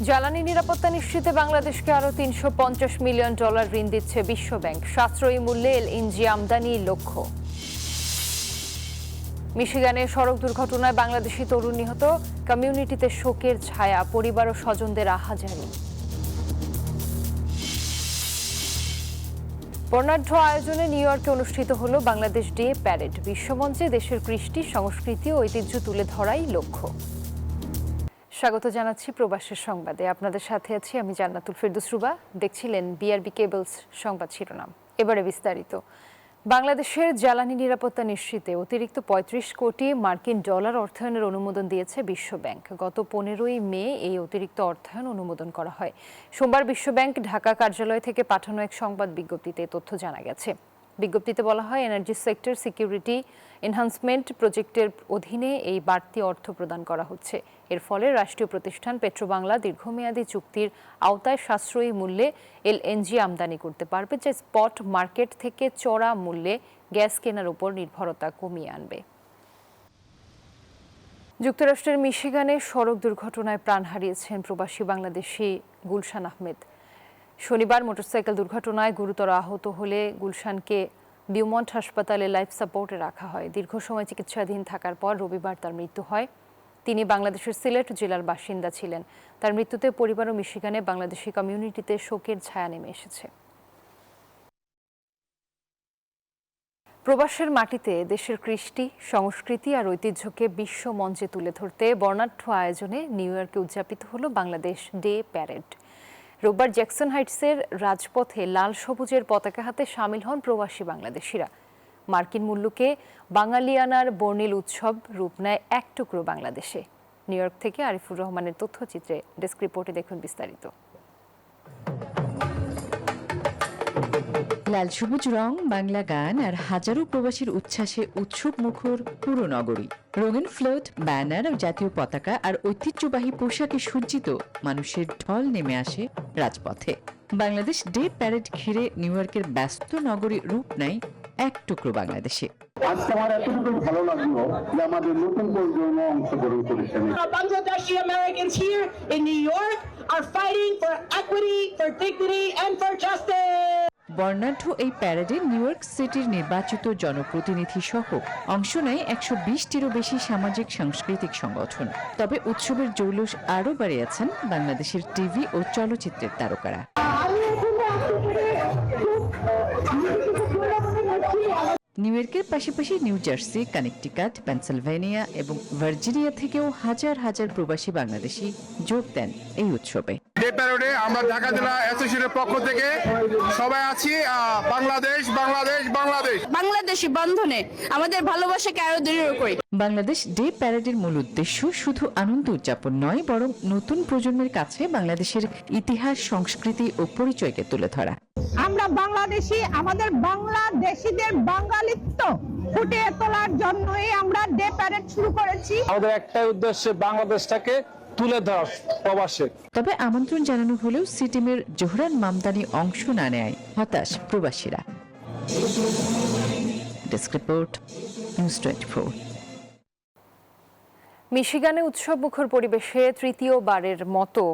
জ্বালানি নিরাপত্তা নিশ্চিতে বাংলাদেশকে আরও $350 মিলিয়ন ঋণ দিচ্ছে বিশ্বব্যাংক। সাশ্রয়ী মূল্যে এলএনজি আমদানি লক্ষ্য। মিশিগানে সড়ক দুর্ঘটনায় বাংলাদেশি তরুণ নিহত, কমিউনিটিতে শোকের ছায়া, পরিবার ও স্বজনদের আহাজারি। বর্ণাঢ্য আয়োজনে নিউ ইয়র্কে অনুষ্ঠিত হলো বাংলাদেশ ডে প্যারেড। বিশ্বমঞ্চে দেশের কৃষ্টি, সংস্কৃতি ও ঐতিহ্য তুলে ধরাই লক্ষ্য। স্বাগত জানাচ্ছি প্রবাসের সংবাদে। আপনাদের সাথে আছি আমি জান্নাতুল ফেরদৌস রুবা। দেখছিলেন বিআরবি কেবলস সংবাদ শিরোনাম। এবারে বিস্তারিত। বাংলাদেশের জ্বালানি নিরাপত্তা নিশ্চিতে অতিরিক্ত 35 কোটি মার্কিন ডলার অর্থায়নের অনুমোদন দিয়েছে বিশ্বব্যাংক। গত 15ই মে এই অতিরিক্ত অর্থায়ন অনুমোদন করা হয়। সোমবার বিশ্বব্যাংক ঢাকা কার্যালয় থেকে পাঠানো এক সংবাদ বিজ্ঞপ্তিতে তথ্য জানা গেছে। বিজ্ঞপ্তিতে বলা হয়, এনার্জি সেক্টর সিকিউরিটি এনহান্সমেন্ট প্রজেক্টের অধীনে এই বাড়তি অর্থ প্রদান করা হচ্ছে। এর ফলে রাষ্ট্রীয় প্রতিষ্ঠান পেট্রোবাংলা দীর্ঘমেয়াদী চুক্তির আওতায় সাশ্রয়ী মূল্যে এলএনজি আমদানি করতে পারবে, যা স্পট মার্কেট থেকে চড়া মূল্যে গ্যাস কেনার উপর নির্ভরতা কমিয়ে আনবে। যুক্তরাষ্ট্রের মিশিগানে সড়ক দুর্ঘটনায় প্রাণ হারিয়েছেন প্রবাসী বাংলাদেশি গুলশান আহমেদ। শনিবার মোটরসাইকেল দুর্ঘটনায় গুরুতর আহত হলে গুলশানকে বিউমন্ট হাসপাতালে লাইফ সাপোর্টে রাখা হয়। দীর্ঘ সময় চিকিৎসাধীন থাকার পর রবিবার তার মৃত্যু হয়। তিনি বাংলাদেশের সিলেট জেলার বাসিন্দা ছিলেন। তার মৃত্যুতে পরিবার ও মিশিগানে বাংলাদেশি কমিউনিটিতে শোকের ছায়া নেমে এসেছে। প্রবাসের মাটিতে দেশের কৃষ্টি, সংস্কৃতি আর ঐতিহ্যকে বিশ্ব মঞ্চে তুলে ধরতে বর্ণাঢ্য আয়োজনে নিউ ইয়র্কে উদযাপিত হলো বাংলাদেশ ডে প্যারেড। রোববার জ্যাকসন হাইটসের রাজপথে লাল সবুজের পতাকা হাতে সামিল হন প্রবাসী বাংলাদেশিরা। মার্কিন মুল্লুকে বাঙালিয়ানার বর্ণিল উৎসব রূপ নেয় এক টুকরো বাংলাদেশে। নিউ ইয়র্ক থেকে আরিফুর রহমানের তথ্যচিত্রে ডেস্ক রিপোর্টে দেখুন বিস্তারিত। লাল সবুজ রং, বাংলা গান আর হাজারো প্রবাসীর উচ্ছ্বাসে উৎসব মুখর পুরো নগরী। রঙিন ফ্লোট, ব্যানার, জাতীয় পতাকা আর ঐতিহ্যবাহী পোশাকে সজ্জিত মানুষের ঢল নেমে আসে রাজপথে। বাংলাদেশ ডে প্যারেড ঘিরে নিউ ইয়র্কের ব্যস্ত নগরী রূপ নেয় এক টুকরো বাংলাদেশে। আজকে আমার এতটুকু ভালো লাগলো যে আমাদের নতুন প্রজন্ম অংশগ্রহণ করেছেন। Bangladeshi Americans here in New York are fighting for equity, for dignity and for justice. বর্ণাঢ্য এই প্যারেডে নিউ ইয়র্ক সিটির নির্বাচিত জনপ্রতিনিধি সহ অংশ নেয় 120টিরও বেশি সামাজিক সাংস্কৃতিক সংগঠন। তবে উৎসবের জৌলুস আরও বাড়িয়েছেন বাংলাদেশের টিভি ও চলচ্চিত্রের তারকারা। নিউ ইয়র্কের পাশাপাশি নিউ জার্সি, কানেকটিকাট, পেনসিলভেনিয়া এবং ভার্জিনিয়া থেকেও হাজার হাজার প্রবাসী বাংলাদেশি যোগ দেন এই উৎসবে। আমরা ঢাকা জেলা অ্যাসোসিয়েশনের পক্ষ থেকে সবাই আছি। বাংলাদেশ বাংলাদেশ বাংলাদেশ বাংলাদেশি বন্ধনে আমাদের ভালোবাসাকে আরো দৃঢ় করি। বাংলাদেশ ডে প্যারেডের মূল উদ্দেশ্য শুধু আনন্দ উদযাপন নয়, বরং নতুন প্রজন্মের কাছে বাংলাদেশের ইতিহাস, সংস্কৃতি ও পরিচয়কে তুলে ধরা। আমরা বাংলাদেশি, আমাদের বাংলাদেশিদের বাঙালিত্ব ফুটিয়ে তোলার জন্যই আমরা ডে প্যারেড শুরু করেছি। আমাদের একটাই উদ্দেশ্য, বাংলাদেশটাকে তুলে ধরা প্রবাসে। তবে আমন্ত্রণ জানানো হলেও সিটিমের জোহরান মামদানি অংশ না নেয় হতাশ প্রবাসীরা। Desk report, news 24। মিশিগানে উৎসব মুখর পরিবেশে তৃতীয়বারের মতো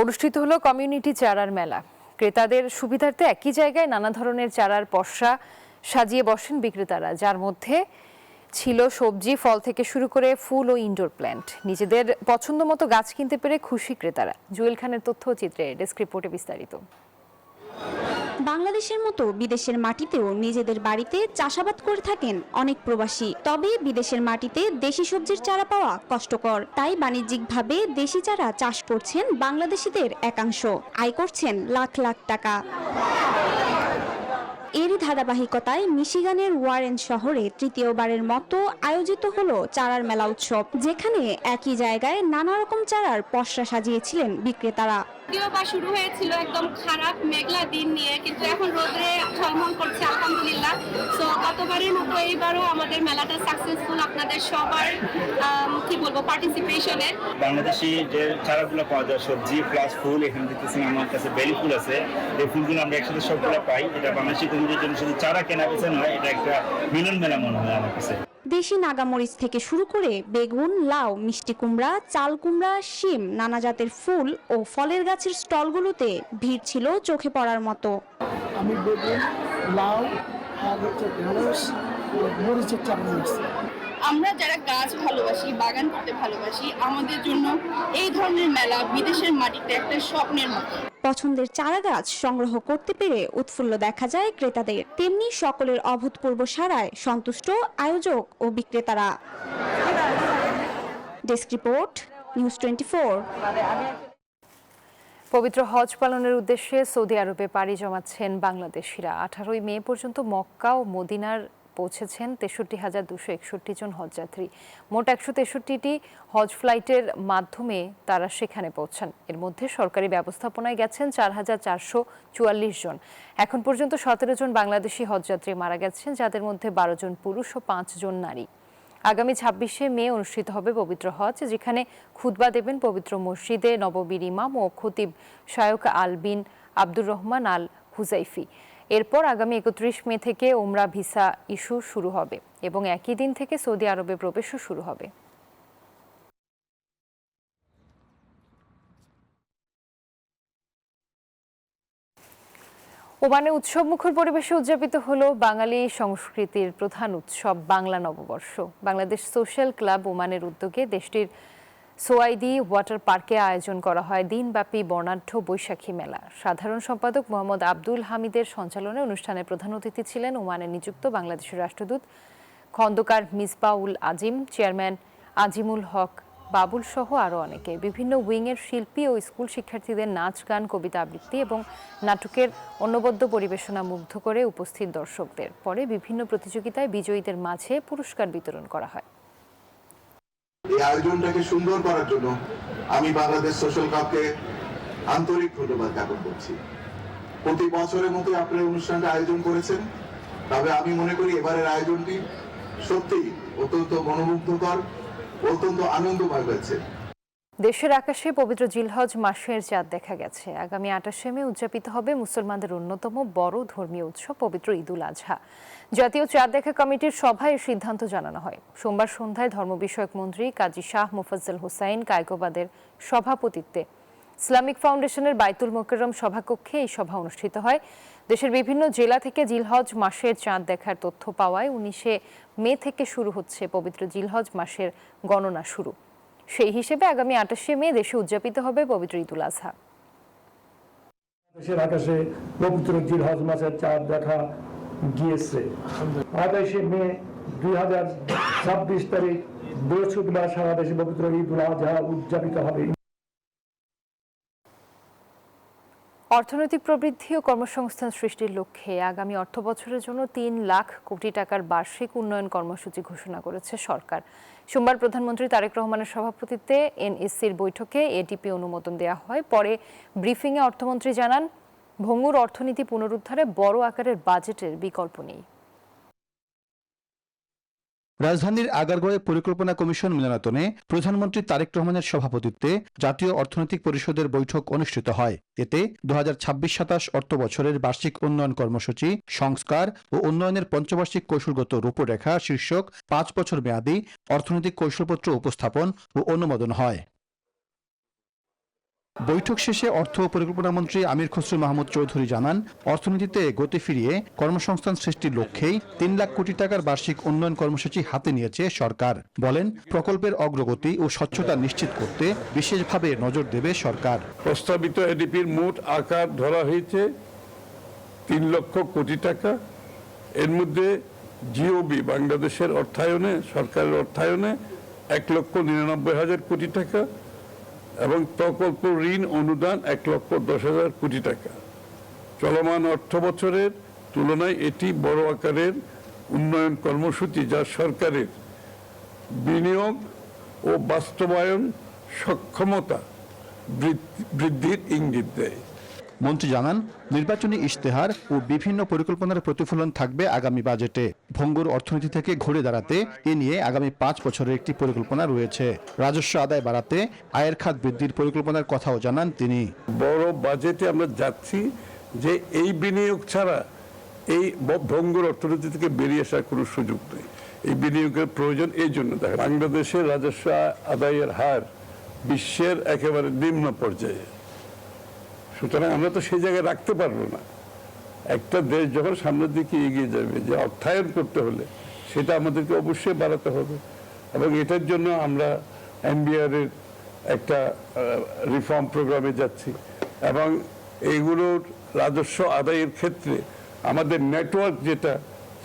অনুষ্ঠিত হলো কমিউনিটি চারার মেলা। ক্রেতাদের সুবিধার্থে একই জায়গায় নানা ধরনের চারার পসরা সাজিয়ে বসেন বিক্রেতারা, যার মধ্যে ছিল সবজি, ফল থেকে শুরু করে ফুল ও ইনডোর প্ল্যান্ট। নিজেদের পছন্দ মতো গাছ কিনতে পেরে খুশি ক্রেতারা। জুয়েল খানের তথ্যচিত্রে ডেস্ক রিপোর্টে বিস্তারিত। বাংলাদেশের মতো বিদেশের মাটিতেও নিজেদের বাড়িতে চাষাবাদ করে থাকেন অনেক প্রবাসী। তবে বিদেশের মাটিতে দেশি সবজির চারা পাওয়া কষ্টকর, তাই বাণিজ্যিকভাবে দেশি চারা চাষ করছেন বাংলাদেশিদের একাংশ, আয় করছেন লাখ লাখ টাকা। এরই ধারাবাহিকতায় মিশিগানের ওয়ারেন শহরে তৃতীয়বারের মতো আয়োজিত হলো চারার মেলা উৎসব, যেখানে একই জায়গায় নানা রকম চারার পসরা সাজিয়েছিলেন বিক্রেতারা। যদিও শুরু হয়েছিল একদম খারাপ মেঘলা দিন নিয়ে, কিন্তু এখন রোদে ঝলমল করছে আলহামদুলিল্লাহ। তো গতবারের মতো এইবারও আমাদের মেলাটা সাকসেসফুল, আপনাদের সবার কি বলবো পার্টিসিপেশনে। বাংলাদেশি যে চারাগুলো পাওয়া যায়, সবজি প্লাস ফুল, এখানে দেখতেছেন আমার কাছে বেলি ফুল আছে। এই ফুলগুলো আমরা একসাথে সবগুলো পাই। এটা বাংলাদেশি কমিউনিটির জন্য শুধু চারা কেনা বেচা নয়, এটা একটা মিলন মেলা মনে হয় আমার কাছে। দেশি নাগামরিচ থেকে শুরু করে বেগুন, লাউ, মিষ্টি কুমড়া, চাল কুমড়া, শিম, নানা জাতের ফুল ও ফলের গাছের স্টলগুলোতে ভিড় ছিল চোখে পড়ার মতো। আমি বেগুন, লাউ আর ঢেঁড়স, মরিচের চাটনি করছি। আমরা যারা গাছ ভালোবাসি, বাগান করতে ভালোবাসি, আমাদের জন্য এই ধরনের মেলা বিদেশের মাটিতে একটা স্বপ্নের মতো। পছন্দের চারা গাছ সংগ্রহ করতে পেরে উৎফুল্ল দেখা যায় ক্রেতাদের, তেমনি সকলের অভূতপূর্ব সাড়ায় সন্তুষ্ট আয়োজক ও বিক্রেতারা। Desk report, news 24। পবিত্র হজ পালনের উদ্দেশ্যে সৌদি আরবে পাড়ি জমাচ্ছেন বাংলাদেশিরা। 18 মে পর্যন্ত মক্কা ও মদিনার পৌঁছেছেন 63,261 জন হজযাত্রী। মোট 163টি হজ ফ্লাইটের মাধ্যমে তারা সেখানে পৌঁছান। এর মধ্যে সরকারি ব্যবস্থাপনায় গেছেন 4,444 জন। এখন পর্যন্ত 17 জন বাংলাদেশি হজযাত্রী মারা গেছেন, যাদের মধ্যে 12 জন পুরুষ ও 5 জন নারী। আগামী 26 মে অনুষ্ঠিত হবে পবিত্র হজ, যেখানে খুতবা দেবেন পবিত্র মসজিদে নববীর ইমাম ও খতিব শায়খ আল বিন আব্দুর রহমান আল হুজাইফি। এরপর আগামী 31 মে থেকে ওমরা ভিসা ইস্যু শুরু হবে এবং একই দিন থেকে সৌদি আরবে প্রবেশও শুরু হবে। ওমানে উৎসবমুখর পরিবেশে উদযাপিত হলো বাঙালি সংস্কৃতির প্রধান উৎসব বাংলা নববর্ষ। বাংলাদেশ সোশ্যাল ক্লাব ওমানের উদ্যোগে দেশটির সোয়াইদি ওয়াটার পার্কে আয়োজন করা হয় দিনব্যাপী বর্ণাঢ্য বৈশাখী মেলা। সাধারণ সম্পাদক মোহাম্মদ আব্দুল হামিদের সঞ্চালনে অনুষ্ঠানে প্রধান অতিথি ছিলেন ওমানে নিযুক্ত বাংলাদেশের রাষ্ট্রদূত খন্দকার মিসবাউল আজিম, চেয়ারম্যান আজিমুল হক বাবুল সহ আরও অনেকে। বিভিন্ন উইংয়ের শিল্পী ও স্কুল শিক্ষার্থীদের নাচ, গান, কবিতা আবৃত্তি এবং নাটকের অনবদ্য পরিবেশনা মুগ্ধ করে উপস্থিত দর্শকদের। পরে বিভিন্ন প্রতিযোগিতায় বিজয়ীদের মাঝে পুরস্কার বিতরণ করা হয়। এই আয়োজনটাকে সুন্দর করার জন্য আমি বাংলাদেশ সোশ্যাল ক্লাবকে আন্তরিক ধন্যবাদ জ্ঞাপন করছি। প্রতি বছরের মতো আপনারা অনুষ্ঠানটা আয়োজন করেছেন, তবে আমি মনে করি এবারের আয়োজনটি সত্যিই অত্যন্ত মনোমুগ্ধকর, অত্যন্ত আনন্দময় হয়েছে। দেশের আকাশে পবিত্র জিলহজ মাসের চাঁদ দেখা গেছে। আগামী 28 মে উদযাপিত হবে মুসলমানদের অন্যতম বড় ধর্মীয় উৎসব পবিত্র ঈদুল আজহা। জাতীয় চাঁদ দেখা কমিটির সভায় সিদ্ধান্ত জানানো হয়। সোমবার সন্ধ্যায় ধর্ম বিষয়ক মন্ত্রী কাজী শাহ মোফাজ্জল হোসাইন কায়কোবাদের সভাপতিত্বে ইসলামিক ফাউন্ডেশনের বাইতুল মোকাররম সভাকক্ষে এই সভা অনুষ্ঠিত হয়। দেশের বিভিন্ন জেলা থেকে জিলহজ মাসের চাঁদ দেখার তথ্য পাওয়ায় 19 মে থেকে শুরু হচ্ছে পবিত্র জিলহজ মাসের গণনা শুরু। সেই হিসেবে আগামী 28 মে দেশে উদযাপিত হবে পবিত্র ঈদুল আজহা। দেশের আকাশে পবিত্র জিলহজ মাসের চাঁদ দেখা গিয়েছে। 28 মে 2026 তারিখ বৃহস্পতিবার সারা দেশে পবিত্র ঈদুল আজহা উদযাপিত হবে। অর্থনৈতিক প্রবৃদ্ধি ও কর্মসংস্থান সৃষ্টির লক্ষ্যে আগামী অর্থবছরের জন্য 3 লাখ কোটি টাকার বার্ষিক উন্নয়ন কর্মসূচি ঘোষণা করেছে সরকার। সোমবার প্রধানমন্ত্রী তারেক রহমানের সভাপতিত্বে এনএসসির বৈঠকে এডিপি অনুমোদন দেওয়া হয়। পরে ব্রিফিংয়ে অর্থমন্ত্রী জানান, ভঙ্গুর অর্থনীতি পুনরুদ্ধারে বড় আকারের বাজেটের বিকল্প নেই। রাজধানীর আগারগাঁওয়ে পরিকল্পনা কমিশন মিলনায়তনে প্রধানমন্ত্রী তারেক রহমানের সভাপতিত্বে জাতীয় অর্থনৈতিক পরিষদের বৈঠক অনুষ্ঠিত হয়। এতে 2026-27 অর্থ বছরের বার্ষিক উন্নয়ন কর্মসূচি, সংস্কার ও উন্নয়নের পঞ্চবার্ষিক কৌশলগত রূপরেখা শীর্ষক 5 বছর মেয়াদী অর্থনৈতিক কৌশলপত্র উপস্থাপন ও অনুমোদন হয়। বৈঠক শেষে অর্থ ও পরিকল্পনা মন্ত্রী আমির খসরু মাহমুদ চৌধুরী জানান, অর্থনীতিতে গতি ফিরিয়ে কর্মসংস্থান সৃষ্টির লক্ষ্যেই 3 লাখ কোটি টাকার বার্ষিক উন্নয়ন কর্মসূচি হাতে নিয়েছে সরকার। বলেন, প্রকল্পের অগ্রগতি ও স্বচ্ছতা নিশ্চিত করতে বিশেষভাবে নজর দেবে সরকার। প্রস্তাবিত এডিপির মোট আকার ধরা হয়েছে 3 লক্ষ কোটি টাকা। এর মধ্যে জিওবি বাংলাদেশের অর্থায়নে, সরকারের অর্থায়নে 1,99,000 কোটি টাকা এবং প্রকল্প ঋণ অনুদান 1,10,000 কোটি টাকা। চলমান অর্থ বছরের তুলনায় এটি বড় আকারের উন্নয়ন কর্মসূচি, যা সরকারের বিনিয়োগ ও বাস্তবায়ন সক্ষমতা বৃদ্ধির ইঙ্গিত দেয়। মন্ত্রী জানান, নির্বাচনী ইশতেহার ও বিভিন্ন পরিকল্পনার প্রতিফলন থাকবে আগামী বাজেটে। ভঙ্গুর অর্থনীতি থেকে ঘুরে দাঁড়াতে এ নিয়ে আগামী 5 বছরের একটি পরিকল্পনা রয়েছে। রাজস্ব আদায় বাড়াতে আয়ের খাত বৃদ্ধির পরিকল্পনার কথাও জানান তিনি। বড় বাজেটে আমরা যাচ্ছি যে এই বিনিয়োগ ছাড়া এই ভঙ্গুর অর্থনীতি থেকে বেরিয়ে আসার কোনো সুযোগ নেই। এই বিনিয়োগের প্রয়োজন এই জন্য দেখা বাংলাদেশের রাজস্ব আদায়ের হার বিশ্বের একেবারে নিম্ন পর্যায়ে। সুতরাং আমরা তো সেই জায়গায় রাখতে পারবো না। একটা দেশ যখন সামনের দিকে এগিয়ে যাবে, যে অর্থায়ন করতে হলে সেটা আমাদেরকে অবশ্যই বাড়াতে হবে, এবং এটার জন্য আমরা এনবিআর এর একটা রিফর্ম প্রোগ্রামে যাচ্ছি, এবং এইগুলোর রাজস্ব আদায়ের ক্ষেত্রে আমাদের নেটওয়ার্ক যেটা,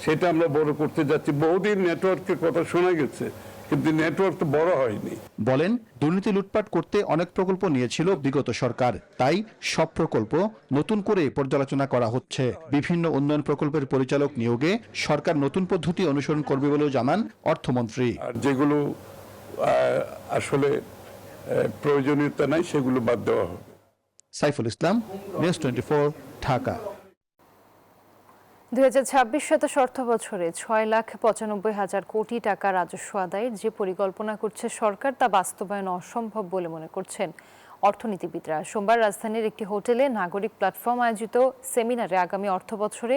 সেটা আমরা বড় করতে যাচ্ছি। বহুদিন নেটওয়ার্কের কথা শোনা গেছে, কিন্তু নেটওয়ার্ক তো বড় হয়নি। বলেন, দুর্নীতি লুটপাট করতে অনেক প্রকল্প নিয়েছিল বিগত সরকার, তাই সব প্রকল্প নতুন করে পর্যালোচনা করা হচ্ছে। বিভিন্ন উন্নয়ন প্রকল্পের পরিচালক নিয়োগে সরকার নতুন পদ্ধতি অনুসরণ করবে বলেও জানান অর্থমন্ত্রী। আর যেগুলো আসলে প্রয়োজনীয়তা নাই সেগুলো বাদ দেওয়া হবে। সাইফুল ইসলাম, নিউজ 24, ঢাকা। 2026-27 অর্থ বছরে 6,95,000 কোটি টাকা রাজস্ব আদায়ের যে পরিকল্পনা করছে সরকার, তা বাস্তবায়ন অসম্ভব বলে মনে করছেন অর্থনীতিবিদরা। সোমবার রাজধানীর একটি হোটেলে নাগরিক প্ল্যাটফর্ম আয়োজিত সেমিনারে আগামী অর্থ বছরে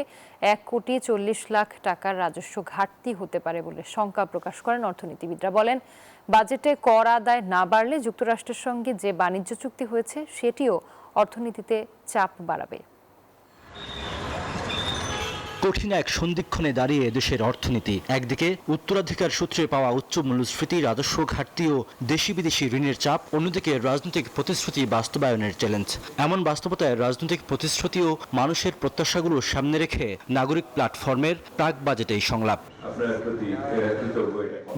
1,40,00,000 টাকার রাজস্ব ঘাটতি হতে পারে বলে শঙ্কা প্রকাশ করেন অর্থনীতিবিদরা। বলেন, বাজেটে কর আদায় না বাড়লে যুক্তরাষ্ট্রের সঙ্গে যে বাণিজ্য চুক্তি হয়েছে সেটিও অর্থনীতিতে চাপ বাড়াবে। কঠিন এক সন্ধিক্ষণে দাঁড়িয়ে দেশের অর্থনীতি। একদিকে উত্তরাধিকার সূত্রে পাওয়া উচ্চ মূল্যস্ফীতি, রাজস্ব ঘাটতি ও দেশি বিদেশি ঋণের চাপ, অন্যদিকে রাজনৈতিক প্রতিশ্রুতি বাস্তবায়নের চ্যালেঞ্জ। এমন বাস্তবতায় রাজনৈতিক প্রতিশ্রুতি ও মানুষের প্রত্যাশাগুলো সামনে রেখে নাগরিক প্ল্যাটফর্মের প্রাক বাজেট এই সংলাপ।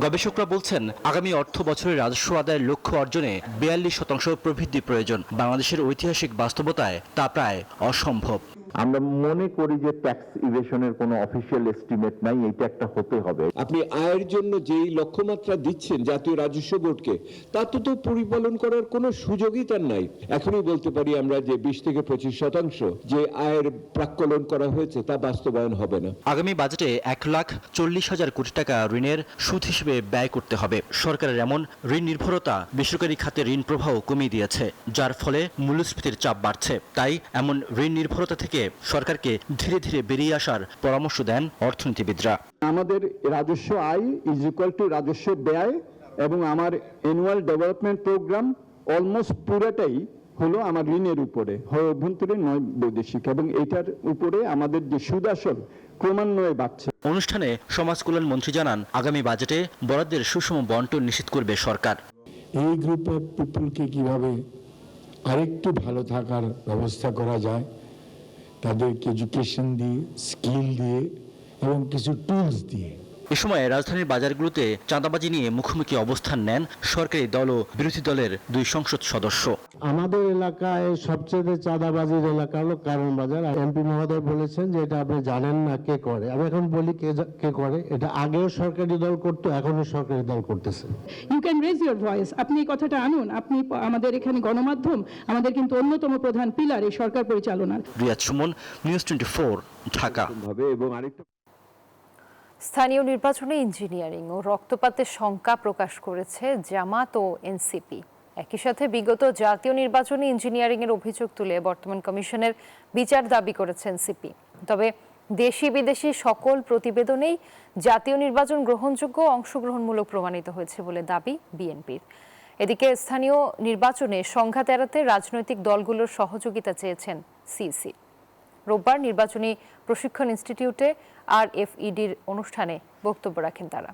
গবেষকরা বলছেন, আগামী অর্থ বছরের রাজস্ব আদায়ের লক্ষ্য অর্জনে 42% প্রবৃদ্ধি প্রয়োজন। বাংলাদেশের ঐতিহাসিক বাস্তবতায় তা প্রায় অসম্ভব। আমরা মনে করি যে ট্যাক্স ইভেশনের কোনো অফিসিয়াল এস্টিমেট নাই, এটা একটা হতে হবে। আপনি আয়ের জন্য যেই লক্ষ্যমাত্রা দিচ্ছেন জাতীয় রাজস্ব বোর্ডকে, তা তো পরিপালন করার কোনো সুযোগই তার নাই। এখনই বলতে পারি আমরা যে 20 থেকে 25% যে আয়ের প্রাক্কলন করা হয়েছে তা বাস্তবায়ন হবে না। আগামী বাজেটে 1,40,000 কোটি টাকা ঋণের সুদ হিসেবে ব্যয় করতে হবে। সরকারের এমন ঋণ নির্ভরতা বেসরকারি খাতে ঋণ প্রবাহ কমিয়ে দিয়েছে, যার ফলে মূল্যস্ফীতির চাপ বাড়ছে। তাই এমন ঋণ নির্ভরতা থেকে সরকারকে ধীরে ধীরে বেরিয়ে আসার পরামর্শ দেন অর্থনীতিবিদরা। আমাদের রাজস্ব আয় ইজ ইকুয়াল টু রাজস্ব ব্যয়, এবং আমার অ্যানুয়াল ডেভেলপমেন্ট প্রোগ্রাম অলমোস্ট পুরোটাই হলো আমার ঋণের উপরে, হয় অভ্যন্তরীণ নয় বৈদেশিক, এবং এটার উপরে আমাদের যে সুদ আসল ক্রমান্বয়ে বাড়ছে। অনুষ্ঠানে সমাজ কল্যাণ মন্ত্রী জানান, আগামী বাজেটে বরাদ্দের সুষম বণ্টন নিশ্চিত করবে সরকার। এই গ্রুপ অফ পিপলকে কিভাবে আরেকটু ভালো থাকার ব্যবস্থা করা যায়, তাদেরকে এডুকেশন দিয়ে, স্কিল দিয়ে এবং কিছু টুলস দিয়ে। এ সময় রাজধানীর বাজারগুলোতে চাঁদাবাজি নিয়ে মুখোমুখি অবস্থান নেন সরকারি দল ও বিরোধী দলের 2 সংসদ সদস্য। আমাদের এলাকায় সবচেয়ে চাঁদাবাজির এলাকা হলো কারণ বাজার। এমপি মহোদয় বলেছেন যে এটা আপনি জানেন না কে করে। আমি এখন বলি কে করে। এটা আগেও সরকারি দল করতো, এখনো সরকারি দল করতেছে। You can raise your voice. আপনি এই কথাটা আনুন। আপনি আমাদের এখানে গণমাধ্যম আমাদের কিন্তু অন্যতম প্রধান পিলার এই সরকার পরিচালনার। রিয়াদ সুমন, নিউজ 24, ঢাকা। এবং আরেকটা স্থানীয় নির্বাচনে ইঞ্জিনিয়ারিং ও রক্তপাতের শঙ্কা প্রকাশ করেছে জামাত ও এনসিপি। একই সাথে বিগত জাতীয় নির্বাচনে ইঞ্জিনিয়ারিংয়ের অভিযোগ তুলে বর্তমান কমিশনের বিচার দাবি করেছে এনসিপি। তবে দেশি বিদেশি সকল প্রতিবেদনেই জাতীয় নির্বাচন গ্রহণযোগ্য ও অংশগ্রহণমূলক প্রমাণিত হয়েছে বলে দাবি বিএনপির। এদিকে স্থানীয় নির্বাচনে সংঘাত এড়াতে রাজনৈতিক দলগুলোর সহযোগিতা চেয়েছেন সিইসি। রোববার নির্বাচনী প্রশিক্ষণ ইনস্টিটিউটে RFEDর অনুষ্ঠানে বক্তব্য রাখেন তারা।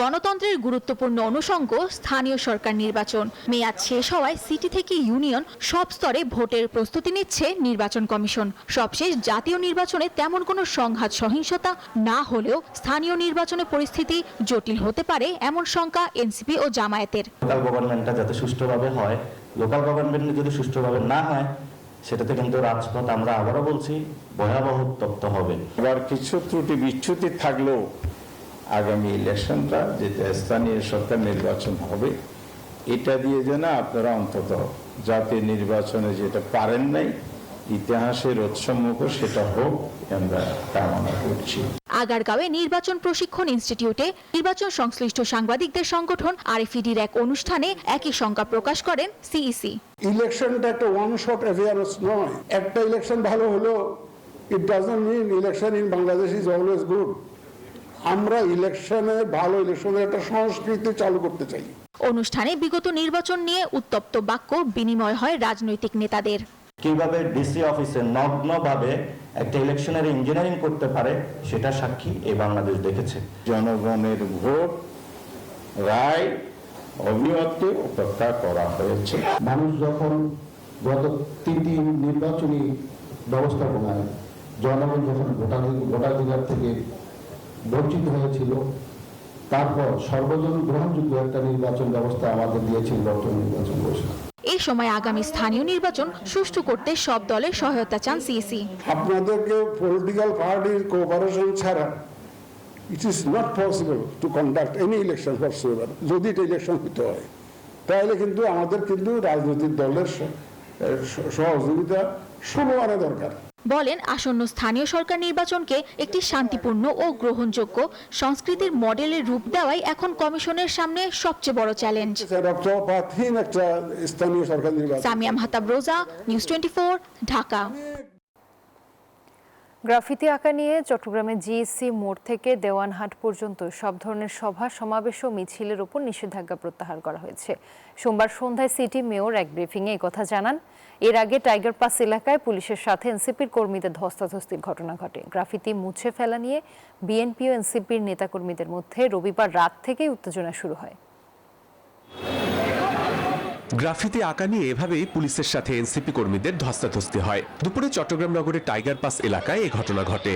গণতন্ত্রের গুরুত্বপূর্ণ অনুষঙ্গ স্থানীয় সরকার নির্বাচন। মেয়াদ শেষ হওয়ায় সিটি থেকে ইউনিয়ন সব স্তরে ভোটের প্রস্তুতি নিচ্ছে নির্বাচন কমিশন। সবশেষ জাতীয় নির্বাচনে তেমন কোনো সংঘাত সহিংসতা না হলেও স্থানীয় নির্বাচনে পরিস্থিতি জটিল হতে পারে এমন শঙ্কা এনসিপি ও জামায়াতের। লোকাল গভর্নমেন্টটা যাতে সুষ্ঠুভাবে হয়, লোকাল গভর্নমেন্ট যদি সুষ্ঠুভাবে না হয় সেটাতে কিন্তু রাজপথ, আমরা আবারও বলছি, ভয়াবহ উত্তপ্ত হবে। এবার কিছু ত্রুটি বিচ্যুতি থাকলেও আগামী ইলেকশনটা যেটা স্থানীয় সরকার নির্বাচন হবে, এটা দিয়ে যেন আপনারা অন্তত জাতীয় নির্বাচনে যেটা পারেন নাই, ইতিহাসের উৎসম্মুখ সেটা হোক, আমরা কামনা করছি। আগারগাঁওয়ে নির্বাচন প্রশিক্ষণ ইনস্টিটিউটে নির্বাচন সংশ্লিষ্ট সাংবাদিকদের সংগঠন RFEDর এক অনুষ্ঠানে একই শঙ্কা প্রকাশ করেন সিইসি। ইলেকশনটা একটা ওয়ান শট অ্যাফেয়ার নয়। একটা ইলেকশন ভালো হলো it doesn't mean election in Bangladesh is always good. আমরা ইলেকশনে ভালো ইলেকশনের একটা সংস্কৃতি চালু করতে চাই। অনুষ্ঠানে বিগত নির্বাচন নিয়ে উত্তপ্ত বাক্য বিনিময় হয় রাজনৈতিক নেতাদের। কিভাবে ডিসি অফিসে নগ্নভাবে একটা ইলেকশনের ইঞ্জিনিয়ারিং করতে পারে সেটা সাক্ষী এই বাংলাদেশ দেখেছে। জনগণের ভোট রায় অবিরতে অপেক্ষা করা হয়েছে। মানুষ যখন গত 3টি নির্বাচনী ব্যবস্থাপনায় জনগণ যখন ভোটাধিকার থেকে বঞ্চিত হয়েছিল, তারপর সর্বজন গ্রহণযোগ্য একটা নির্বাচন ব্যবস্থা আমাদের দিয়েছিল বর্তমান নির্বাচন ঘোষণা। এই সময় আগামী স্থানীয় নির্বাচন সুষ্ঠু করতে সব দলের সহায়তা চান সিইসি। আপনাদেরকে পলিটিক্যাল পার্টির কোঅপারেশন ছাড়া it is not possible to conduct any election whatsoever। যদি এটা ইলেকশন হতে হয় তাহলে কিন্তু আমাদের কিন্তু রাজনৈতিক দলের সহযোগিতা সমানে দরকার। বলেন আসন্ন স্থানীয় সরকার নির্বাচনকে একটি শান্তিপূর্ণ ও গ্রহণযোগ্য সংস্কৃতির মডেলের রূপ দেওয়াই এখন কমিশনের সামনে সবচেয়ে বড় চ্যালেঞ্জ। সামিয়া মাহতাব রোজা, নিউজ 24, ঢাকা। গ্রাফিতি আঁকা নিয়ে চট্টগ্রামের জিএসসি মোড় থেকে দেওয়ানহাট পর্যন্ত সব ধরনের সভা সমাবেশ ও মিছিলের উপর নিষেধাজ্ঞা প্রত্যাহার করা হয়েছে। সোমবার সন্ধ্যায় সিটি মেয়র এক ব্রিফিংয়ে একথা জানান। এর আগে টাইগার পাস এলাকায় পুলিশের সাথে এনসিপির কর্মীদের ধস্তাধস্তির ঘটনা ঘটে। গ্রাফিতি মুছে ফেলা নিয়ে বিএনপি ও এনসিপির নেতাকর্মীদের মধ্যে রবিবার রাত থেকেই উত্তেজনা শুরু হয়। গ্রাফিতি আঁকা নিয়ে এভাবেই পুলিশের সাথে এনসিপি কর্মীদের ধস্তাধস্তি হয়। দুপুরে চট্টগ্রাম নগরের টাইগার পাস এলাকায় এই ঘটনা ঘটে।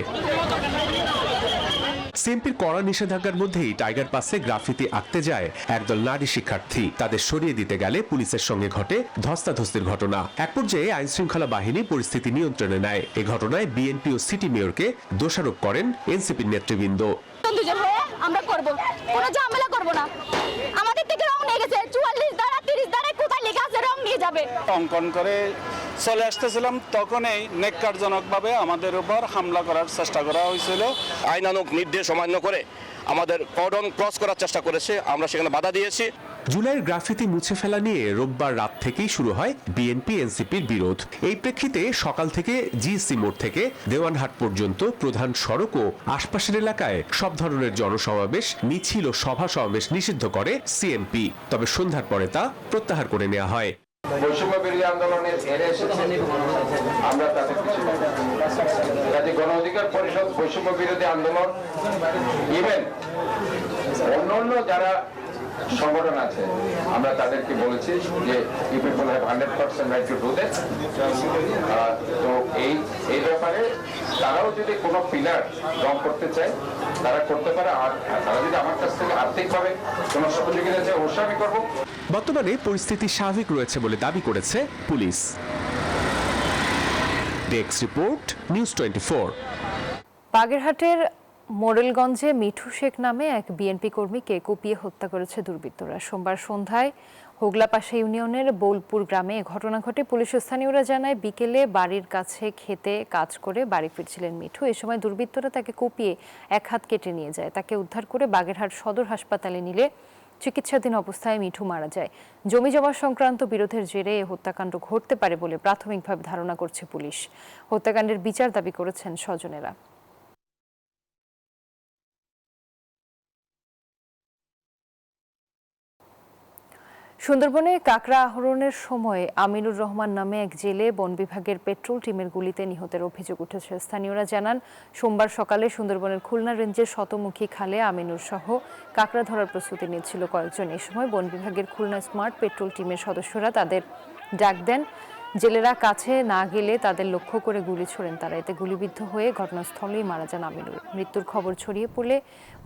সিএমপির কড়া নিষেধাজ্ঞার মধ্যেই টাইগার পাসে গ্রাফিতি আঁকতে যায় একদল নারী শিক্ষার্থী। তাদের সরিয়ে দিতে গেলে পুলিশের সঙ্গে ঘটে ধস্তাধস্তির ঘটনা। এক পর্যায়ে আইন শৃঙ্খলা বাহিনী পরিস্থিতি নিয়ন্ত্রণে নেয়। এই ঘটনায় বিএনপি ও সিটি মেয়রকে দোষারোপ করেন এনসিপির নেতৃবৃন্দ। আমরা করব কোনো ঝামেলা করব না। আমাদের থেকে রং নিয়ে গেছে 44 দ্বারা 30 দ্বারা কোথায় লেখা আছে রং নিয়ে যাবে। অঙ্কন করে চলে আসতেছিলাম, তখনই নেককারজনকভাবে আমাদের উপর হামলা করার চেষ্টা করা হয়েছিল। আইনানুগ নির্দেশ অমান্য করে আমাদের কর্ডন ক্রস করার চেষ্টা করেছে, আমরা সেখানে বাধা দিয়েছি। জুলাইয়ের গ্রাফিতি মুছে ফেলা নিয়ে রোববার রাত থেকেই শুরু হয় বিএনপি এনসিপির বিরোধ। এই প্রেক্ষিতে সকাল থেকে জিএসসি মোড় থেকে দেওয়ানহাট পর্যন্ত প্রধান সড়ক ও আশপাশের এলাকায় সব ধরনের জনসমাবেশ, মিছিল ও সভা সমাবেশ নিষিদ্ধ করে সিএমপি। তবে সন্ধ্যার পরে তা প্রত্যাহার করে নেওয়া হয়। বৈষম্য বিরোধী আন্দোলনের এর এসেছে, আমরা তাদের কিছু কাজে গণ অধিকার পরিষদ, বৈষম্য বিরোধী আন্দোলন, ইভেন অন্য যারা সংগঠন আছে, আমরা তাদেরকে বলেছি যে you people have 100% right to do that. তো এই ব্যাপারে তারাও যদি কোনো পিলার রং করতে চায় তারা করতে পারে, আর তারা যদি আমার কাছ থেকে আর্থিকভাবে কোনো সহযোগিতা চায় অবশ্যই আমি করবো। বর্তমানে পরিস্থিতি স্বাভাবিক রয়েছে বলে দাবি করেছে পুলিশ। Desk report, news 24। বাগেরহাটের মোরেলগঞ্জে মিঠু শেখ নামে এক বিএনপি কর্মীকে কুপিয়ে হত্যা করেছে দুর্বৃত্তরা। সোমবার সন্ধ্যায় হোগলাপাশা ইউনিয়নের বোলপুর গ্রামে ঘটনা ঘটে। পুলিশ স্থানীয়রা জানায় বিকেলে বাড়ির কাছে খেতে কাজ করে বাড়ি ফিরছিলেন মিঠু। এ সময় দুর্বৃত্তরা তাকে কুপিয়ে এক হাত কেটে নিয়ে যায়। তাকে উদ্ধার করে বাগেরহাট সদর হাসপাতালে নিলে চিকিৎসাধীন অবস্থায় মিঠু মারা যায়। জমি জমা সংক্রান্ত বিরোধের জেরে এ হত্যাকাণ্ড ঘটতে পারে বলে প্রাথমিকভাবে ধারণা করছে পুলিশ। হত্যাকাণ্ডের বিচার দাবি করেছেন স্বজনেরা। সুন্দরবনে কাকড়া আহরণের সময় আমিনুর রহমান নামে এক জেলে বন বিভাগের পেট্রোল টিমের গুলিতে নিহতের অভিযোগ উঠেছে। স্থানীয়রা জানান, সোমবার সকালে সুন্দরবনের খুলনা রেঞ্জের শতমুখী খালে আমিনুর সহ কাকড়া ধরার প্রস্তুতি নিচ্ছিল কয়েকজন। এই সময় বন বিভাগের খুলনা স্মার্ট পেট্রোল টিমের সদস্যরা তাদের ডাক দেন। জেলেরা কাছে না গেলে তাদের লক্ষ্য করে গুলি ছোড়েন তারা। এতে গুলিবিদ্ধ হয়ে ঘটনাস্থলেই মারা যান আমিনুর। মৃত্যুর খবর ছড়িয়ে পড়লে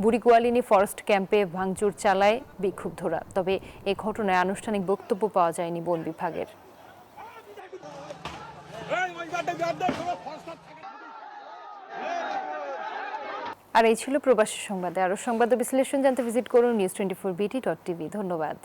বুড়িগোয়ালিনী ফরেস্ট ক্যাম্পে ভাঙচুর চালায় বিক্ষুব্ধরা। তবে এ ঘটনায় আনুষ্ঠানিক বক্তব্য পাওয়া যায়নি বন বিভাগের। আর এই ছিল প্রবাসী সংবাদে। আরও সংবাদ বিশ্লেষণ জানতে ভিজিট করুন news24bt.tv। ধন্যবাদ।